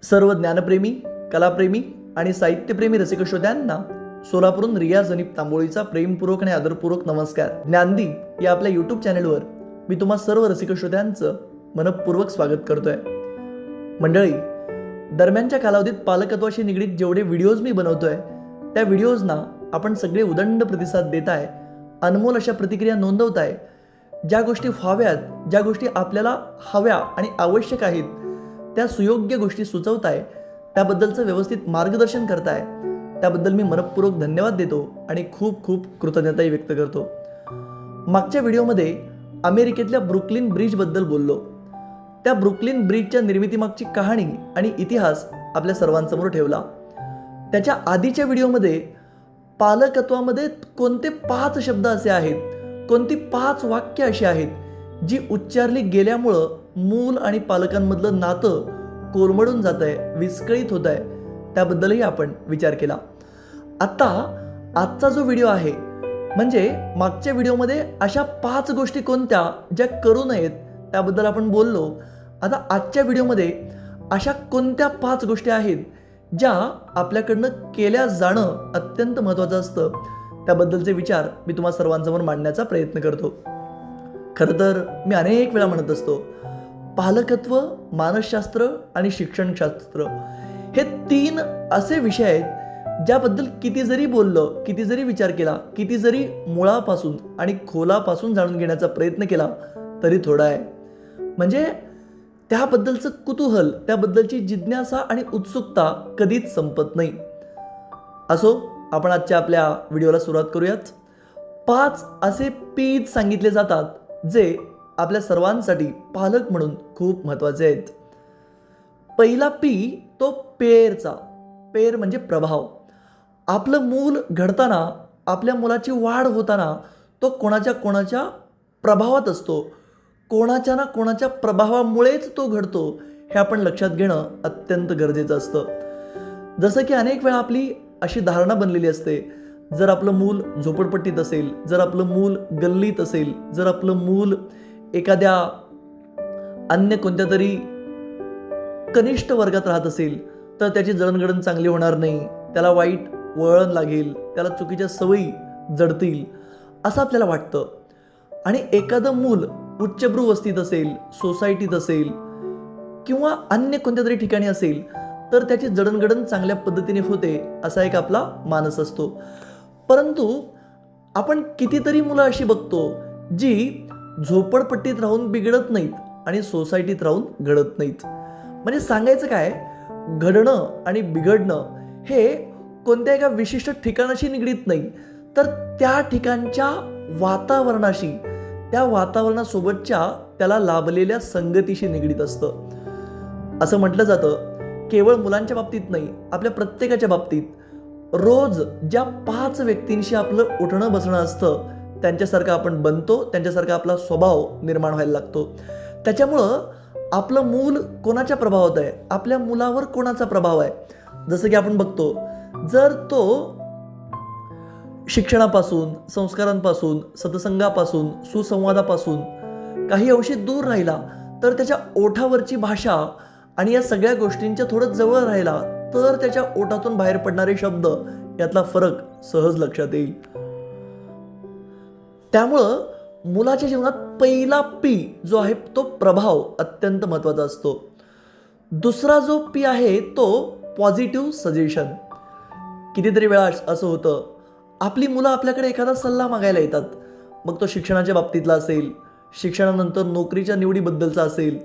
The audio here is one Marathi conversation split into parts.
सर्व ज्ञानप्रेमी, कलाप्रेमी आणि साहित्यप्रेमी रसिक श्रोत्यांना सोलापूरून रियाज अनिप तांबोळीचा प्रेमपूर्वक आणि आदरपूर्वक नमस्कार. ज्ञानदीप या आपल्या यूट्यूब चॅनलवर मी तुम्हा सर्व रसिक श्रोत्यांचं मनपूर्वक स्वागत करतोय. मंडळी, दरम्यानच्या कालावधीत पालकत्वाशी निगडीत जेवढे व्हिडिओज मी बनवतोय त्या व्हिडिओजना आपण सगळे उदंड प्रतिसाद देताय, अनमोल अशा प्रतिक्रिया नोंदवताय. ज्या गोष्टी व्हाव्यात, ज्या गोष्टी आपल्याला हव्या आणि आवश्यक आहेत त्या सुयोग्य गोष्टी सुचवताय, त्याबद्दलचं व्यवस्थित मार्गदर्शन करताय, त्याबद्दल मी मनपूर्वक धन्यवाद देतो आणि खूप खूप कृतज्ञताही व्यक्त करतो. मागच्या व्हिडिओमध्ये अमेरिकेतल्या ब्रुकलिन ब्रिजबद्दल बोललो. त्या ब्रुकलिन ब्रिजच्या निर्मितीमागची कहाणी आणि इतिहास आपल्या सर्वांसमोर ठेवला. त्याच्या आधीच्या व्हिडिओमध्ये पालकत्वामध्ये कोणते 5 शब्द असे आहेत, कोणती 5 वाक्य अशी आहेत जी उच्चारली गेल्यामुळं मूल आणि पालकांमधलं नातं कोरमडून जात आहे, विस्कळीत होत आहे, त्याबद्दलही आपण विचार केला. आजचा जो व्हिडिओ आहे म्हणजे मागच्या व्हिडिओमध्ये अशा 5 गोष्टी कोणत्या ज्या करू नयेत त्याबद्दल आपण बोललो. आता आजच्या व्हिडिओमध्ये अशा कोणत्या 5 गोष्टी आहेत ज्या आपल्याकडनं केल्या जाणं अत्यंत महत्त्वाचं असतं, त्याबद्दलचे विचार मी तुम्हा सर्वांसमोर मांडण्याचा प्रयत्न करतो. खरं तर मी अनेक वेळा म्हणत असतो, पालकत्व, मानसशास्त्र आणि शिक्षणशास्त्र हे 3 असे विषय आहेत ज्याबद्दल किती जरी बोललं, किती जरी विचार केला, किती जरी मुळापासून आणि खोलापासून जाणून घेण्याचा प्रयत्न केला तरी थोडा आहे. म्हणजे त्याबद्दलचं कुतूहल, त्याबद्दलची जिज्ञासा आणि उत्सुकता कधीच संपत नाही. असो, आपण आजच्या आपल्या व्हिडिओला सुरुवात करूयात. 5 असे पीज सांगितले जातात जे आपल्या सर्वांसाठी पालक म्हणून खूप महत्त्वाचे आहेत. पहिला पी तो पेरचा. पेर म्हणजे प्रभाव. आपलं मूल घडताना, आपल्या मुलाची वाढ होताना तो कोणाच्या प्रभावात असतो. कोणाच्या ना कोणाच्या प्रभावामुळेच तो घडतो हे आपण लक्षात घेणं अत्यंत गरजेचं असतं. जसं की अनेक वेळा आपली अशी धारणा बनलेली असते, जर आपलं मूल झोपडपट्टीत असेल, जर आपलं मूल गल्लीत असेल, जर आपलं मूल एखाद्या अन्य कोणत्या तरी कनिष्ठ वर्गात राहत असेल तर त्याची जडणघडण चांगली होणार नाही, त्याला वाईट वळण लागेल, त्याला चुकीच्या सवयी जडतील असं आपल्याला वाटतं. आणि एखादं मूल उच्चभ्रू वस्तीत असेल, सोसायटीत असेल किंवा अन्य कोणत्या तरी ठिकाणी असेल तर त्याची जडणघडण चांगल्या पद्धतीने होते असा एक आपला मानस असतो. परंतु आपण कितीतरी मुलं अशी बघतो जी झोपडपट्टीत राहून बिघडत नाहीत आणि सोसायटीत राहून घडत नाहीत. म्हणजे सांगायचं काय, घडणं आणि बिघडणं हे कोणत्या एका विशिष्ट ठिकाणाशी निगडीत नाही, तर त्या ठिकाणच्या वातावरणाशी, त्या वातावरणासोबतच्या त्याला लाभलेल्या संगतीशी निगडीत असतं. असं म्हटलं जातं, केवळ मुलांच्या बाबतीत नाही, आपल्या प्रत्येकाच्या बाबतीत रोज ज्या 5 व्यक्तींशी आपलं उठणं बसणं असतं त्यांच्यासारखं आपण बनतो, त्यांच्यासारखा आपला स्वभाव निर्माण व्हायला लागतो. त्याच्यामुळं आपलं मूल कोणाच्या प्रभावात आहे, आपल्या मुलावर कोणाचा प्रभाव आहे. जसं की आपण बघतो, जर तो शिक्षणापासून, संस्कारांपासून, सत्संगापासून, सुसंवादापासून काही अंशी दूर राहिला तर त्याच्या ओठावरची भाषा आणि या सगळ्या गोष्टींच्या थोडं जवळ राहिला तर त्याच्या ओठातून बाहेर पडणारे शब्द यातला फरक सहज लक्षात येईल. त्यामुळं मुलाच्या जीवनात पहिला पी जो आहे तो प्रभाव अत्यंत महत्त्वाचा असतो. दुसरा जो पी आहे तो पॉझिटिव्ह सजेशन. कितीतरी वेळा असं होतं, आपली मुलं आपल्याकडे एखादा सल्ला मागायला येतात, मग तो शिक्षणाच्या बाबतीतला असेल, शिक्षणानंतर नोकरीच्या निवडीबद्दलचा असेल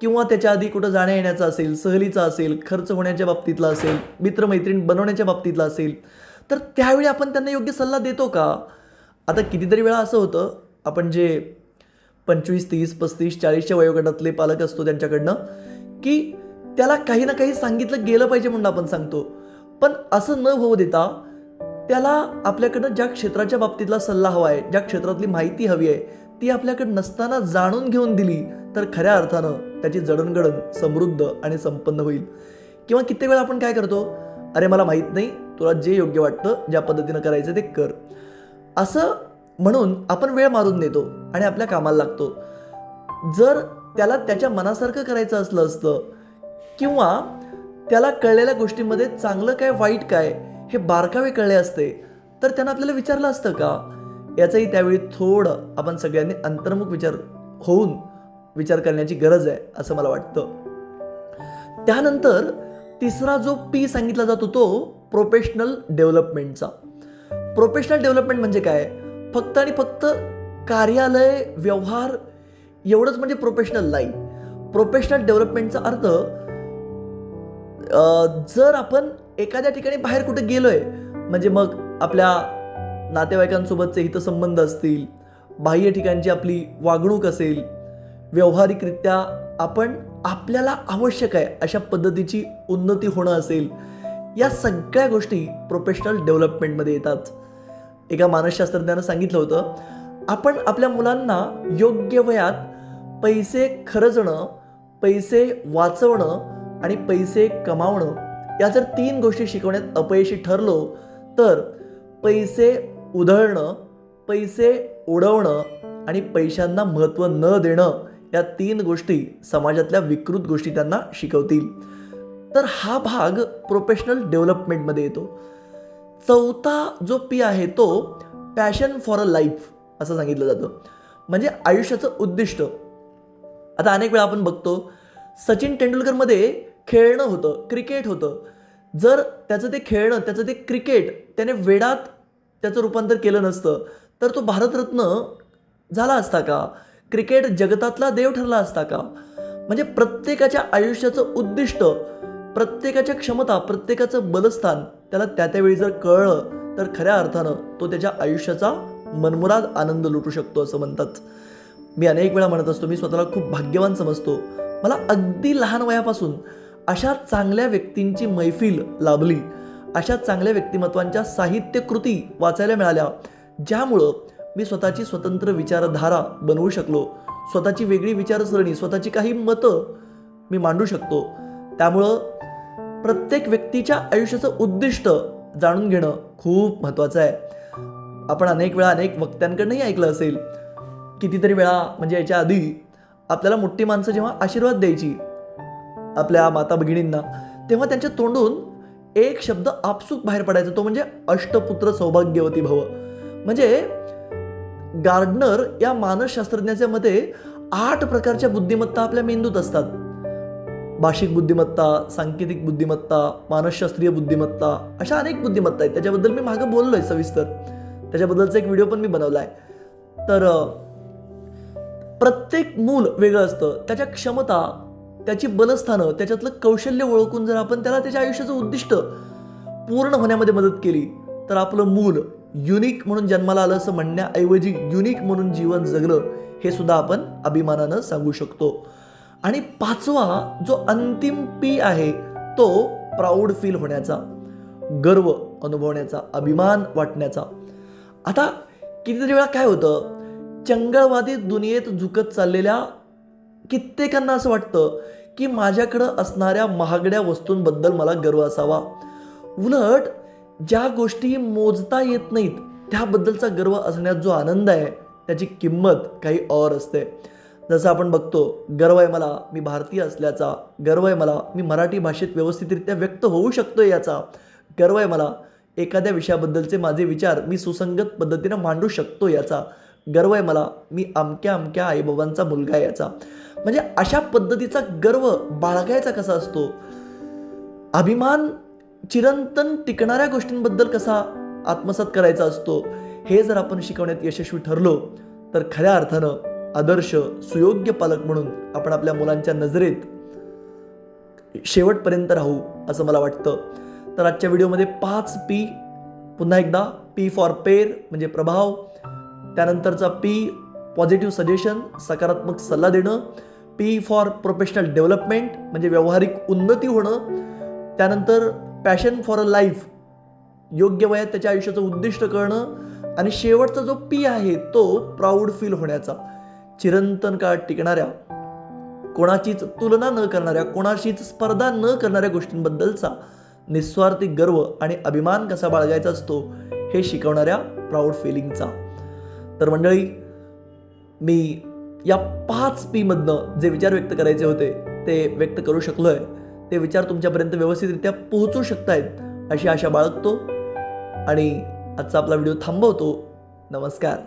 किंवा त्याच्या आधी कुठं जाण्या येण्याचा असेल, सहलीचा असेल, खर्च होण्याच्या बाबतीतला असेल, मित्रमैत्रीण बनवण्याच्या बाबतीतला असेल, तर त्यावेळी आपण त्यांना योग्य सल्ला देतो का? आता कितीतरी वेळा असं होतं, आपण जे 25, 30, 35, 40च्या वयोगटातले पालक असतो त्यांच्याकडनं, की त्याला काही ना काही सांगितलं गेलं पाहिजे म्हणून आपण सांगतो. पण असं न होऊ देता त्याला आपल्याकडनं ज्या क्षेत्राच्या बाबतीतला सल्ला हवा आहे, ज्या क्षेत्रातली माहिती हवी आहे ती आपल्याकडे नसताना जाणून घेऊन दिली तर खऱ्या अर्थानं त्याची जडणघडण समृद्ध आणि संपन्न होईल. किंवा कित्येक वेळा आपण काय करतो, अरे मला माहीत नाही, तुला जे योग्य वाटतं, ज्या पद्धतीनं करायचं ते कर, असं म्हणून आपण वेळ मारून देतो आणि आपल्या कामाला लागतो. जर त्याला त्याच्या मनासारखं करायचं असलं असतं किंवा त्याला कळलेल्या गोष्टींमध्ये चांगलं काय वाईट काय हे बारकावे कळले असते तर त्यानं आपल्याला विचारलं असतं का? याचंही त्यावेळी थोडं आपण सगळ्यांनी अंतर्मुख होऊन विचार करण्याची गरज आहे असं मला वाटतं. त्यानंतर तिसरा जो पी सांगितला जातो तो प्रोफेशनल डेव्हलपमेंटचा. प्रोफेशनल डेव्हलपमेंट म्हणजे काय? फक्त आणि फक्त कार्यालय व्यवहार एवढंच म्हणजे प्रोफेशनल नाही. प्रोफेशनल डेव्हलपमेंटचा अर्थ जर आपण एखाद्या ठिकाणी बाहेर कुठे गेलोय म्हणजे मग आपल्या नातेवाईकांसोबतचे हितसंबंध असतील, बाह्य ठिकाणची आपली वागणूक असेल, व्यावहारिकरित्या आपण आपल्याला आवश्यक आहे अशा पद्धतीची उन्नती होणं असेल, या सगळ्या गोष्टी प्रोफेशनल डेव्हलपमेंटमध्ये येतात. एका मानसशास्त्रज्ञानं सांगितलं होतं, आपण आपल्या मुलांना योग्य वयात पैसे खर्चणं, पैसे वाचवणं आणि पैसे कमावणं या जर 3 गोष्टी शिकवण्यात अपयशी ठरलो तर पैसे उधळणं, पैसे उडवणं आणि पैशांना महत्त्व न देणं या 3 गोष्टी समाजातल्या विकृत गोष्टी त्यांना शिकवतील. तर हा भाग प्रोफेशनल डेव्हलपमेंटमध्ये येतो. चौथा जो पी आहे तो पॅशन फॉर अ लाईफ असं सांगितलं जातं, म्हणजे आयुष्याचं उद्दिष्ट. आता अनेक वेळा आपण बघतो सचिन तेंडुलकरमध्ये खेळणं होतं, क्रिकेट होतं. जर त्याचं ते खेळणं, त्याचं ते क्रिकेट त्याने वेडात त्याचं रूपांतर केलं नसतं तर तो भारतरत्न झाला असता का? क्रिकेट जगतातला देव ठरला असता का? म्हणजे प्रत्येकाच्या आयुष्याचं उद्दिष्ट, प्रत्येकाच्या क्षमता, प्रत्येकाचं बलस्थान त्याला त्यावेळी जर कळलं तर खऱ्या अर्थानं तो त्याच्या आयुष्याचा मनमुराद आनंद लुटू शकतो असं म्हणतात. मी अनेक वेळा म्हणत असतो, मी स्वतःला खूप भाग्यवान समजतो. मला अगदी लहान वयापासून अशा चांगल्या व्यक्तींची मैफिल लाभली, अशा चांगल्या व्यक्तिमत्वांच्या साहित्यकृती वाचायला मिळाल्या, ज्यामुळं मी स्वतःची स्वतंत्र विचारधारा बनवू शकलो, स्वतःची वेगळी विचारसरणी, स्वतःची काही मतं मी मांडू शकतो. त्यामुळं प्रत्येक व्यक्तीच्या आयुष्याचं उद्दिष्ट जाणून घेणं खूप महत्त्वाचं आहे. आपण अनेक वेळा अनेक वक्त्यांकडनंही ऐकलं असेल, कितीतरी वेळा म्हणजे याच्या आधी आपल्याला मोठी माणसं जेव्हा आशीर्वाद द्यायची आपल्या माता भगिनींना, तेव्हा त्यांच्या तोंडून एक शब्द आपसूक बाहेर पडायचा, तो म्हणजे अष्टपुत्र सौभाग्यवती भव. म्हणजे गार्डनर या मानसशास्त्रज्ञाच्या मते 8 प्रकारच्या बुद्धिमत्ता आपल्या मेंदूत असतात. भाषिक बुद्धिमत्ता, सांकेतिक बुद्धिमत्ता, मानसशास्त्रीय बुद्धिमत्ता, अशा अनेक बुद्धिमत्ता आहेत. त्याच्याबद्दल मी मागं बोललोय सविस्तर, त्याच्याबद्दलचा एक व्हिडिओ पण मी बनवला आहे. तर प्रत्येक मूल वेगळं असतं, त्याच्या क्षमता, त्याची बलस्थानं, त्याच्यातलं कौशल्य ओळखून जर आपण त्याला त्याच्या आयुष्याचं उद्दिष्ट पूर्ण होण्यामध्ये मदत केली तर आपलं मूल युनिक म्हणून जन्माला आलं असं म्हणण्याऐवजी युनिक म्हणून जीवन जगलं हे सुद्धा आपण अभिमानानं सांगू शकतो. आणि 5वा जो अंतिम पी आहे तो प्राऊड फील होण्याचा, गर्व अनुभवण्याचा, अभिमान वाटण्याचा. आता कितीतरी वेळा काय होतं, चंगळवादी दुनियेत झुकत चाललेल्या कित्येकांना असं वाटतं की माझ्याकडं असणाऱ्या महागड्या वस्तूंबद्दल मला गर्व असावा. उलट ज्या गोष्टी मोजता येत नाहीत त्याबद्दलचा गर्व असण्यात जो आनंद आहे त्याची किंमत काही और असते. जसं आपण बघतो, गर्व आहे मला मी भारतीय असल्याचा, गर्व आहे मला मी मराठी भाषेत व्यवस्थितरित्या व्यक्त होऊ शकतो याचा, गर्व आहे मला एखाद्या विषयाबद्दलचे माझे विचार मी सुसंगत पद्धतीने मांडू शकतो याचा, गर्व आहे मला मी अमक्या अमक्या आईबाबांचा मुलगा याचा. म्हणजे अशा पद्धतीचा गर्व बाळगायचा कसा असतो, अभिमान चिरंतन टिकणाऱ्या गोष्टींबद्दल कसा आत्मसात करायचा असतो, हे जर आपण शिकवण्यात यशस्वी ठरलो तर खऱ्या अर्थानं आदर्श सुयोग्य पालक म्हणून आपण आपल्या मुलांच्या नजरेत शेवटपर्यंत राहू असं मला वाटतं. तर आजच्या व्हिडिओमध्ये 5 पी, पुन्हा एकदा पी फॉर पेर म्हणजे प्रभाव, त्यानंतरचा पी पॉझिटिव्ह सजेशन सकारात्मक सल्ला देणं, पी फॉर प्रोफेशनल डेव्हलपमेंट म्हणजे व्यावहारिक उन्नती होणं, त्यानंतर पॅशन फॉर अ लाईफ योग्य वयात त्याच्या आयुष्याचं उद्दिष्ट कळणं, आणि शेवटचा जो पी आहे तो प्राऊड फील होण्याचा, चिरंतन काळ टिकणाऱ्या, कोणाचीच तुलना न करणाऱ्या, कोणाशीच स्पर्धा न करणाऱ्या गोष्टींबद्दलचा निस्वार्थी गर्व आणि अभिमान कसा बाळगायचा असतो हे शिकवणाऱ्या प्राऊड फिलिंगचा. तर मंडळी, मी या 5 पी मधनं जे विचार व्यक्त करायचे होते ते व्यक्त करू शकलोय. ते विचार तुमच्यापर्यंत व्यवस्थितरित्या पोहोचू शकतायत अशी आशा बाळगतो आणि आजचा आपला व्हिडिओ थांबवतो. नमस्कार.